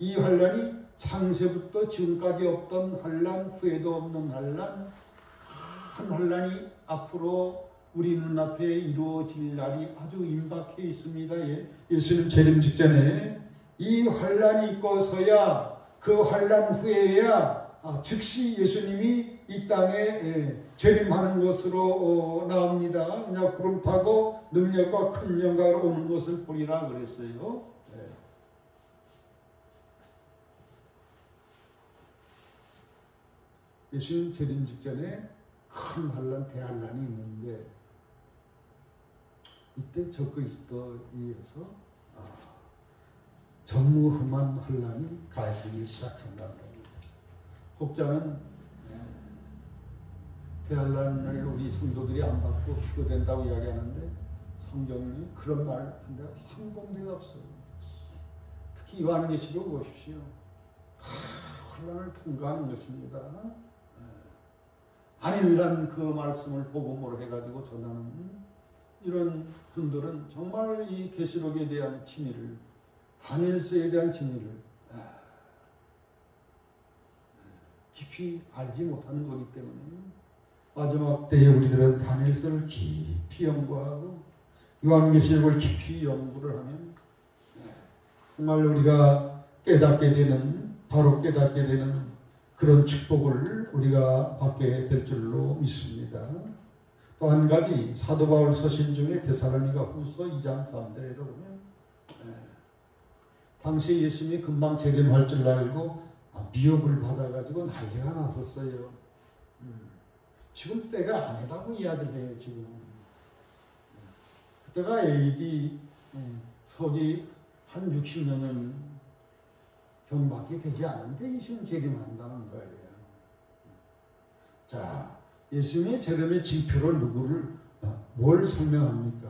Speaker 1: 이 환란이 창세부터 지금까지 없던 환란, 후에도 없는 환란, 큰 환란이 앞으로 우리 눈앞에 이루어질 날이 아주 임박해 있습니다. 예수님 재림 직전에 이 환란이 있고서야 그 환란 후에야 즉시 예수님이 이 땅에 재림하는 것으로 나옵니다. 그냥 구름 타고 능력과 큰 영광으로 오는 것을 보리라 그랬어요. 예수님 재림 직전에 큰 환란, 대환란이 있는데 이때 적그리스도에서 전무후무한 환란이 가해지기 시작한다는 겁니다. 혹자는 대환란을 우리 성도들이 안 받고 휴거된다고 이야기하는데 성경이 그런 말 한 데가 한 군데가 없어요. 특히 요한계시록 보십시오. 환란을 통과하는 것입니다. 안일난 그 말씀을 복음으로 해가지고 전하는 이런 분들은 정말 이 계시록에 대한 진리를, 다니엘서에 대한 진리를 깊이 알지 못하는 거기 때문에 마지막 때에 우리들은 다니엘서를 깊이 연구하고 요한계시록을 깊이 연구를 하면 정말 우리가 깨닫게 되는, 바로 깨닫게 되는 그런 축복을 우리가 받게 될 줄로 믿습니다. 또 한 가지 사도 바울 서신 중에 데살로니가 후서 2장 3절에도 보면 당시 예수님이 금방 재림할 줄 알고 미혹을 받아가지고 난리가 났었어요. 지금 때가 아니라고 이야기를 해요. 지금 그때가 AD 서기 한 60여 년 경밖에 되지 않은데 예수님 재림한다는 거예요. 자, 예수님의 재림의 징표로 뭘 설명합니까?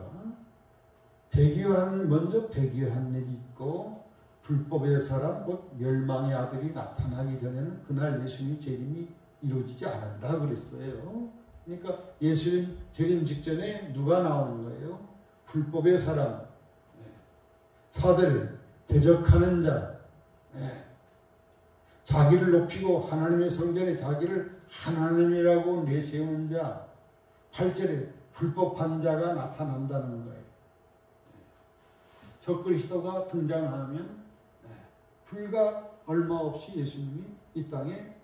Speaker 1: 먼저 배교한 일이 있고 불법의 사람 곧 멸망의 아들이 나타나기 전에는 그날 예수님의 재림이 이루어지지 않는다 그랬어요. 그러니까 예수님 재림 직전에 누가 나오는 거예요? 불법의 사람, 4절 대적하는 자, 자기를 높이고 하나님의 성전에 자기를 하나님이라고 내세우는 자, 8절에 불법한 자가 나타난다는 거예요. 적그리스도가 등장하면 불과 얼마 없이 예수님이 이 땅에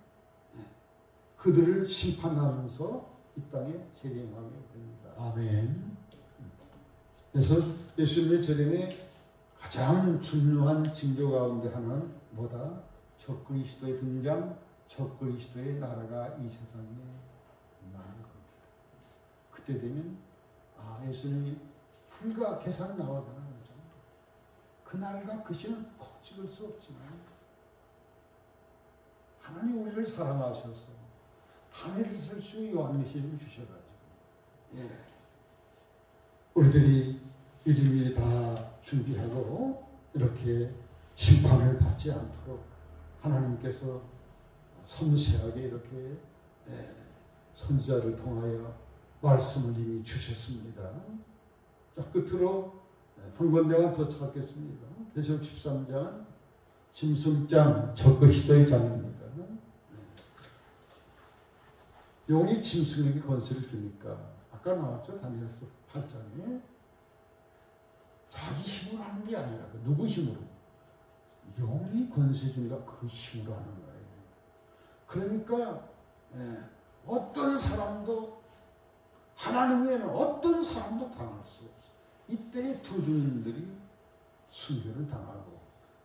Speaker 1: 그들을 심판하면서 이 땅에 재림하게 됩니다. 아멘. 그래서 예수님의 재림의 가장 중요한 징조 가운데 하나는 뭐다? 적그리스도의 등장, 적그리스도의 나라가 이 세상에 임하는 겁니다. 그때 되면 예수님이 불과 계산 나오다는 거죠. 그날과 그 시는 콕 찍을 수 없지만 하나님 우리를 사랑하셔서 다니엘을 쓸 수 요한계시록을 주셔가지고 우리들이 이름이 다 준비하고 이렇게 심판을 받지 않도록 하나님께서 섬세하게 이렇게 선지자를 통하여 말씀을 이미 주셨습니다. 자, 끝으로 한 군데만 더 찾겠습니다. 계시록 13장은 짐승장, 적그리스도의 장입니다. 용이 짐승에게 권세를 주니까 아까 나왔죠. 다니엘서 8장에 자기 힘으로 하는 게 아니라 누구 힘으로? 용이 권세 주니까 그 힘으로 하는 거예요. 그러니까 어떤 사람도 하나님 외에는 어떤 사람도 당할 수 없어요. 이때 두 주민들이 순교를 당하고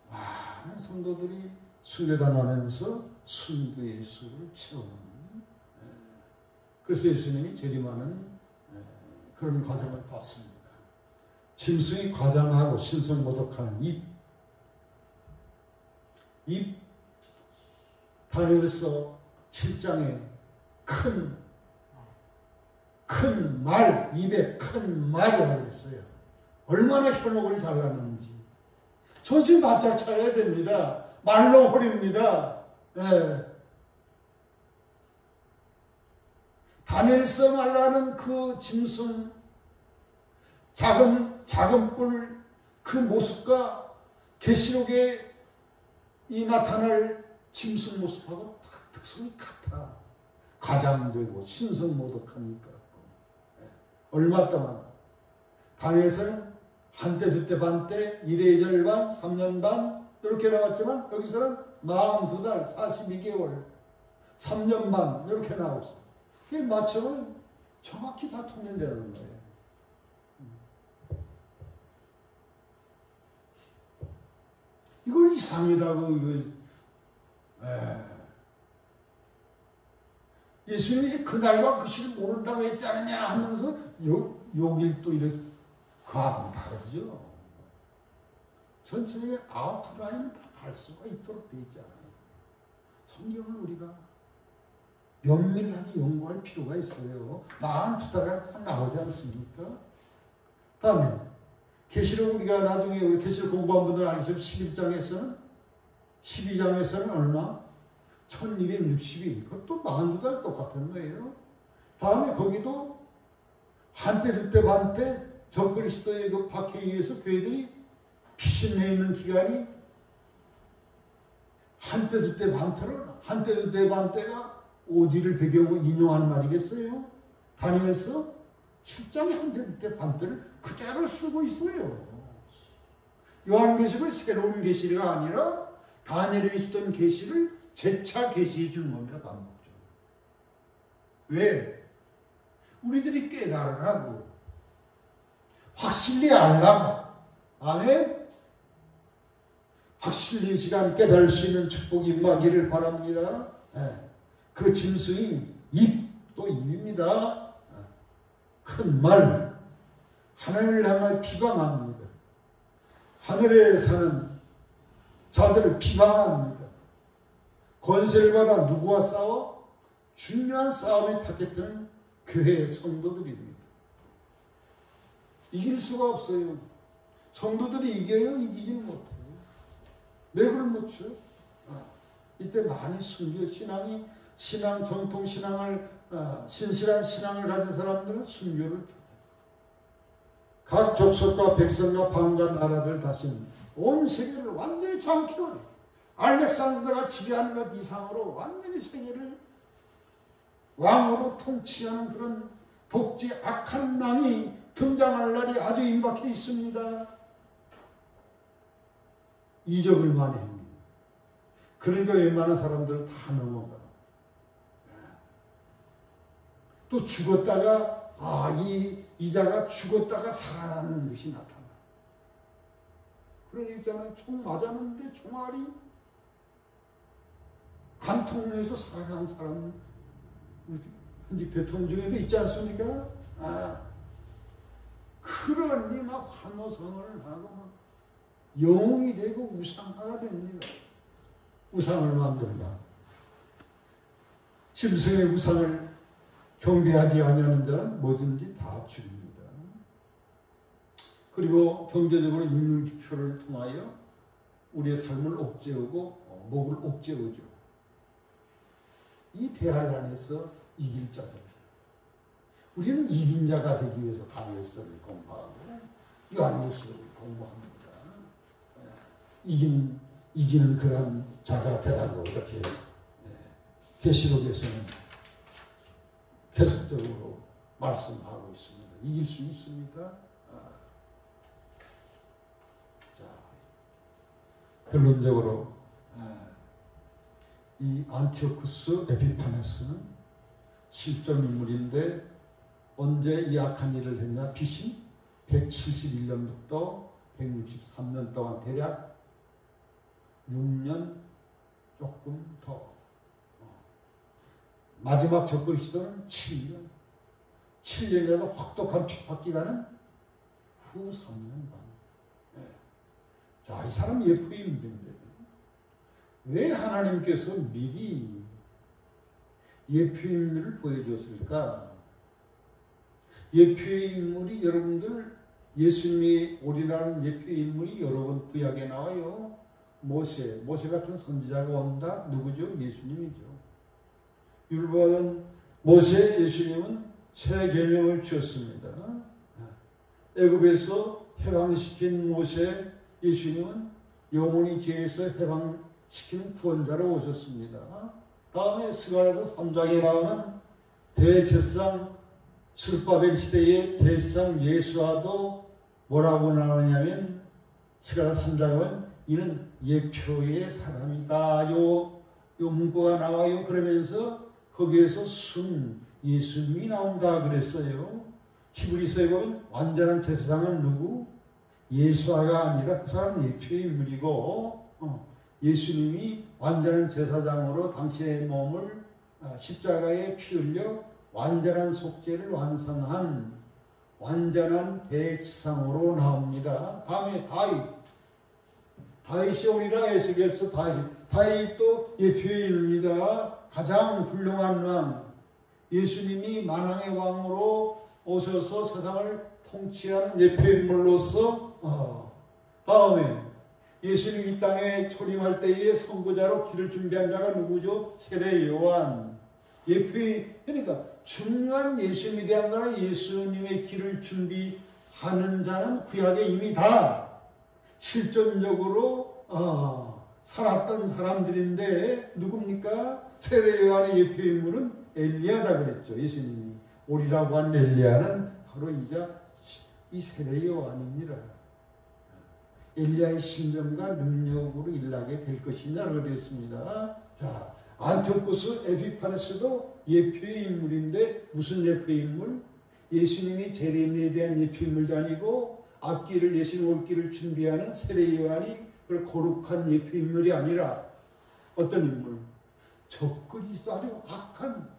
Speaker 1: 많은 성도들이 순교당하면서 순교의 수를 채우는 그래서 예수님이 재림하는 그런 과정을 봤습니다. 짐승이 과장하고 신성모독하는 입 다니엘서 7장에 큰 말, 입에 큰 말이라고 그랬어요. 얼마나 현혹을 잘하는지. 정신 바짝 차려야 됩니다. 말로 홀입니다. 다니엘서 말하는 그 짐승, 작은 뿔, 그 모습과 계시록에 이 나타날 짐승 모습하고 다 특성이 같아. 과장되고 신성모독하니까. 얼마 동안 다니엘서는 한때 두때 반때 1회 2절 반 3년 반 이렇게 나왔지만 여기서는 42달 42개월 3년 반 이렇게 나오고 그게 맞춰보면 정확히 다 통일되는 거예요. 이걸 이상이라고 이거 예수님이 그날과 그 시를 모른다고 했지 않느냐 하면서 여길 또 이렇게 그하고는 다르죠. 전체의 아웃라인을 다 알 수가 있도록 되어 있잖아요. 성경을 우리가 면밀하게 연구할 필요가 있어요. 한 두 달에 나오지 않습니까? 다음에 계시록 우리가 나중에 우리 계시록 공부한 분들 알겠지만 11장에서는 12장에서는 얼마? 1260일. 그것도 42달 똑같은 거예요. 다음에 거기도 한때 두때 반때 적그리스도의 그 박해에 의해서 교회들이 피신해 있는 기간이 한때 두때 반때를 한때 두때 반때가 어디를 배경으로 인용한 말이겠어요? 다니엘서 7장에 한때 두때 반때를 그대로 쓰고 있어요. 요한계시록은 새로운 계시가 아니라 다니엘에 있었던 계시를 재차 계시해 준 겁니다. 반복적으로. 왜? 우리들이 깨달으라고 확실히 알라고. 아멘. 확실히 이 시간 깨달을 수 있는 축복이 임하기를 바랍니다. 그 짐승이 입도 입입니다. 큰 말, 하늘을 향해 비방합니다. 하늘에 사는 자들을 비방합니다. 권세를 받아 누구와 싸워? 중요한 싸움의 타겟은 교회 성도들입니다. 이길 수가 없어요. 성도들이 이겨요? 이기지는 못해요. 왜 그걸 못 쳐? 이때 많이 순교 신앙 정통 신앙을 신실한 신앙을 가진 사람들은 순교를 펴요. 각 족속과 백성과 방과 나라들 다신 온 세계를 완전히 장악해버려. 알렉산더가 지배하는 것 이상으로 완전히 세계를 왕으로 통치하는 그런 독재 악한 왕이 등장할 날이 아주 임박해 있습니다. 이적을 많이 합니다. 그러니까 웬만한 사람들은 다 넘어가. 또 죽었다가 이 자가 죽었다가 살아나는 것이 나타나. 그런 있잖아요. 총 맞았는데 총알이 간통에서 살아난 사람 현직 대통령 중에도 있지 않습니까? 그러니 막 환호성을 하고 막 영웅이 되고 우상화가 됩니다. 우상을 만든다. 짐승의 우상을 경배하지 아니하는 자는 뭐든지 다 죽입니다. 그리고 경제적으로 육륜주표를 통하여 우리의 삶을 옥죄우고 목을 옥죄우죠. 이 대환란에서 이길 자들. 우리는 이긴 자가 되기 위해서 다니엘서를 공부하고 요한계시록을 공부합니다. 이기는 그러한 자가 되라고 이렇게 계시록에서는 계속적으로 말씀하고 있습니다. 이길 수 있습니까? 자, 결론적으로 이 안티오쿠스 에피파네스는 실존 인물인데 언제 이 악한 일을 했냐? BC 171년부터 163년 동안 대략 6년 조금 더. 마지막 적그리스도는 7년. 7년이라도 혹독한 핍박 기간은 후 3년 반. 자, 이 사람 예표의 인물인데 왜 하나님께서 미리 예표의 인물을 보여줬을까? 예표의 인물이 여러분들 예수님이 오리라는 예표의 인물이 여러 번 구약에 나와요. 모세 같은 선지자가 온다. 누구죠? 예수님이죠. 율법은 모세, 예수님은 새 계명을 주었습니다. 애굽에서 해방시킨 모세, 예수님은 영원히 죄에서 해방시키는 구원자로 오셨습니다. 다음에 스가랴서 3장에 나오는 대제사장 스룹바벨 시대의 대제사장 예수와도 뭐라고 나오냐면 스가랴 3장은 이는 예표의 사람이다. 요 요 문구가 나와요. 그러면서 거기에서 예수님이 나온다 그랬어요. 히브리서에 보면 완전한 제사장은 누구? 예수아가 아니라 그 사람은 예표의 인물이고 예수님이 완전한 제사장으로 당신의 몸을 십자가에 피 흘려 완전한 속죄를 완성한 완전한 대지상으로 나옵니다. 다음에 다윗이 오리라. 에스겔서 다윗도 예표의 인물입니다. 가장 훌륭한 왕, 예수님이 만왕의 왕으로 오셔서 세상을 통치하는 예표의 인물로서 다음에 예수님 이 땅에 초림할 때에 선구자로 길을 준비한 자가 누구죠? 세례 요한. 그러니까 중요한 예수님에 대한 거나 예수님의 길을 준비하는 자는 구약에 이미 다 실존적으로 살았던 사람들인데 누굽니까? 세례 요한의 예표 인물은 엘리야다 그랬죠. 예수님이 오리라고 한 엘리야는 바로 이 세례 요한입니다. 엘리야의 심정과 능력으로 일하게 될 것이냐고 그랬습니다. 자, 안티오쿠스 에피파네스도 예표의 인물인데 무슨 예표의 인물? 예수님이 재림에 대한 예표의 인물도 아니고 앞길을 예수님 올 길을 준비하는 세례 요한이 그 거룩한 예표의 인물이 아니라 어떤 인물? 적그리스도, 아주 악한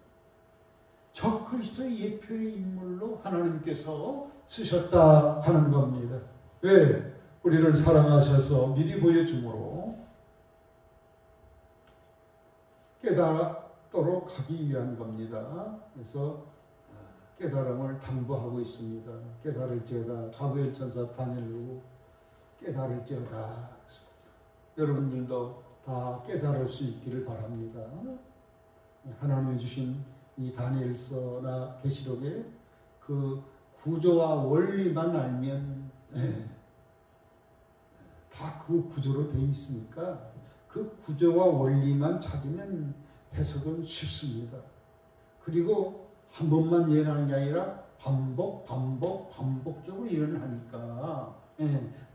Speaker 1: 적그리스도의 예표의 인물로 하나님께서 쓰셨다 하는 겁니다. 왜? 우리를 사랑하셔서 미리 보여줌으로 깨달도록 하기 위한 겁니다. 그래서 깨달음을 당부하고 있습니다. 깨달을지어다. 가브리엘 천사 다니엘로 깨달을지어다. 여러분들도 다 깨달을 수 있기를 바랍니다. 하나님이 주신 이 다니엘서나 계시록의 그 구조와 원리만 알면 다 그 구조로 되어 있으니까 그 구조와 원리만 찾으면 해석은 쉽습니다. 그리고 한 번만 예언하는 게 아니라 반복적으로 예언을 하니까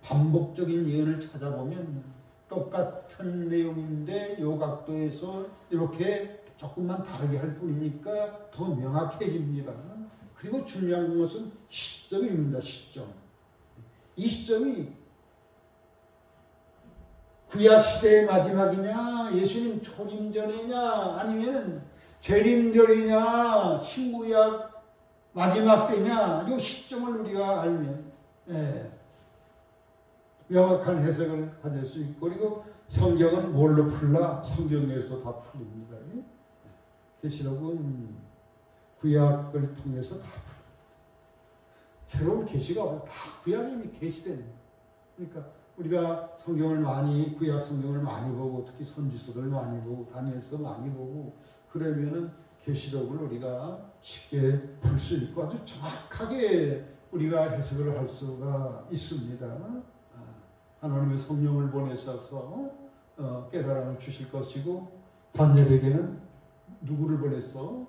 Speaker 1: 반복적인 예언을 찾아보면 똑같은 내용인데 요 각도에서 이렇게 조금만 다르게 할 뿐이니까 더 명확해집니다. 그리고 중요한 것은 시점입니다. 시점. 이 시점이 구약시대의 마지막이냐, 예수님 초림 전이냐, 아니면 재림절이냐, 신구약 마지막 때냐, 이 시점을 우리가 알면 명확한 해석을 가질 수 있고, 그리고 성경은 뭘로 풀라? 성경에서 다 풀립니다. 계시록은 구약을 통해서 다 풀립니다. 새로운 계시가 없어요. 다 구약이 이미 계시됩니다. 그러니까 우리가 구약 성경을 많이 보고, 특히 선지서를 많이 보고, 다니엘서 많이 보고, 그러면은 계시록을 우리가 쉽게 풀 수 있고 아주 정확하게 우리가 해석을 할 수가 있습니다. 하나님의 성령을 보내셔서 깨달음을 주실 것이고, 다니엘에게는 누구를 보냈어?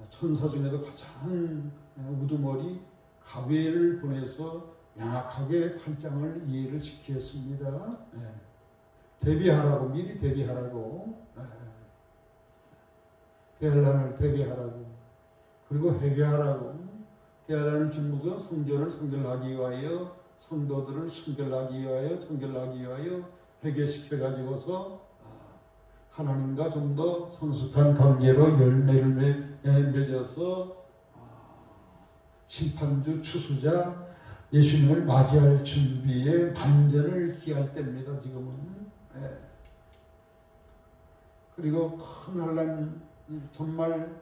Speaker 1: 천사 중에도 가장 우두머리 가브리엘을 보내서 명확하게 8장을 이해를 시켰습니다. 대비하라고, 미리 대비하라고, 대환란을 대비하라고, 그리고 회개하라고. 대환란을 중무서 성전을 성결하기 위하여, 성도들을 순결하기 위하여, 정결하기 위하여 회개시켜가지고서 하나님과 좀 더 성숙한 관계로 열매를 맺어서 심판주, 추수자, 예수님을 맞이할 준비에 반전을 기할 때입니다. 지금은. 그리고 큰 환난, 정말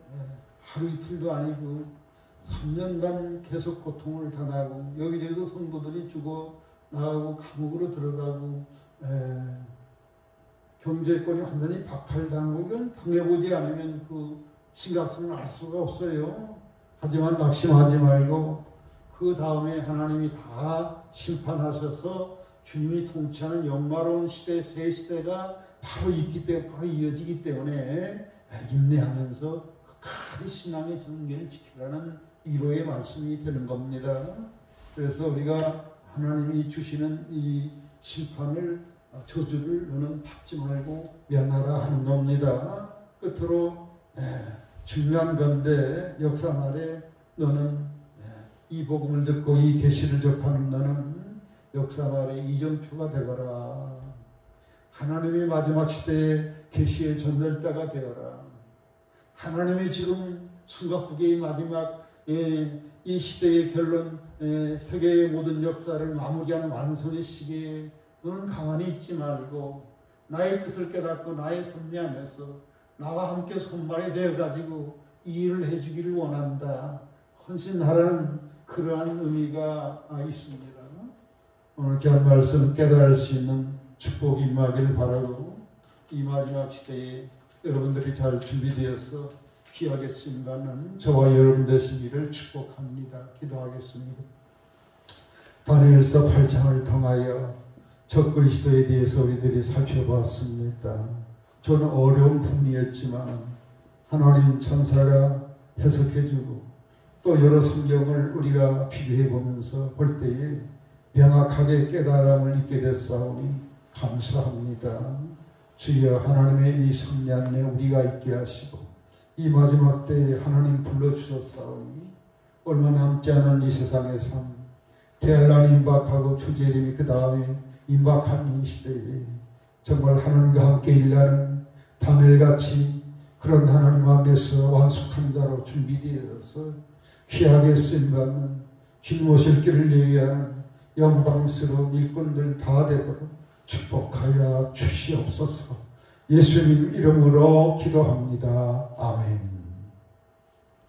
Speaker 1: 하루 이틀도 아니고 3년 반 계속 고통을 당하고, 여기저기서 성도들이 죽어 나가고 감옥으로 들어가고, 경제권이 완전히 박탈당하고, 이건 당해보지 않으면 그 심각성을 알 수가 없어요. 하지만 낙심하지 말고, 그 다음에 하나님이 다 심판하셔서 주님이 통치하는 영화로운 시대, 새 시대가 바로 있기 때문에, 바로 이어지기 때문에 인내하면서 끝까지 신앙의 전개를 지키라는 위로의 말씀이 되는 겁니다. 그래서 우리가 하나님이 주시는 이 심판을 저주를 너는 받지 말고 면하라 하는 겁니다. 끝으로 중요한 건데 역사 말에 너는 이 복음을 듣고 이 계시를 접하는 너는 역사 말에 이정표가 되거라. 하나님의 마지막 시대의 계시의 전달자가 되어라. 하나님이 지금 숨가쁘게 마지막 이 시대의 결론, 세계의 모든 역사를 마무리하는 완성의 시기에 너는 가만히 있지 말고 나의 뜻을 깨닫고 나의 섭리 안에서 나와 함께 손발이 되어가지고 이 일을 해주기를 원한다. 헌신하라는 그러한 의미가 있습니다. 오늘 귀한 말씀 깨달을 수 있는 축복이 임하기를 바라고 이 마지막 시대에 여러분들이 잘 준비되어서 귀하게 쓰임받는 저와 여러분 되시기를 축복합니다. 기도하겠습니다. 다니엘서 8장을 통하여 적그리스도에 대해서 우리들이 살펴보았습니다. 저는 어려운 부분이었지만 하나님 천사가 해석해주고 또 여러 성경을 우리가 비교해보면서 볼 때에 명확하게 깨달음을 잊게 됐사오니 감사합니다. 주여 하나님의 이 섭리 안에 우리가 있게 하시고 이 마지막 때에 하나님 불러주셨사오니 얼마 남지 않은 이 세상의 삶 대환란 임박하고 주재림이 그 다음에 임박한 이 시대에 정말 하나님과 함께 일하는 다니엘같이 그런 하나님 앞에서 완숙한 자로 준비되어서 귀하게 쓰임받는 주 모실 길을 예비하는 영광스러운 일꾼들 다 되도록 축복하여 주시옵소서. 예수님 이름으로 기도합니다. 아멘.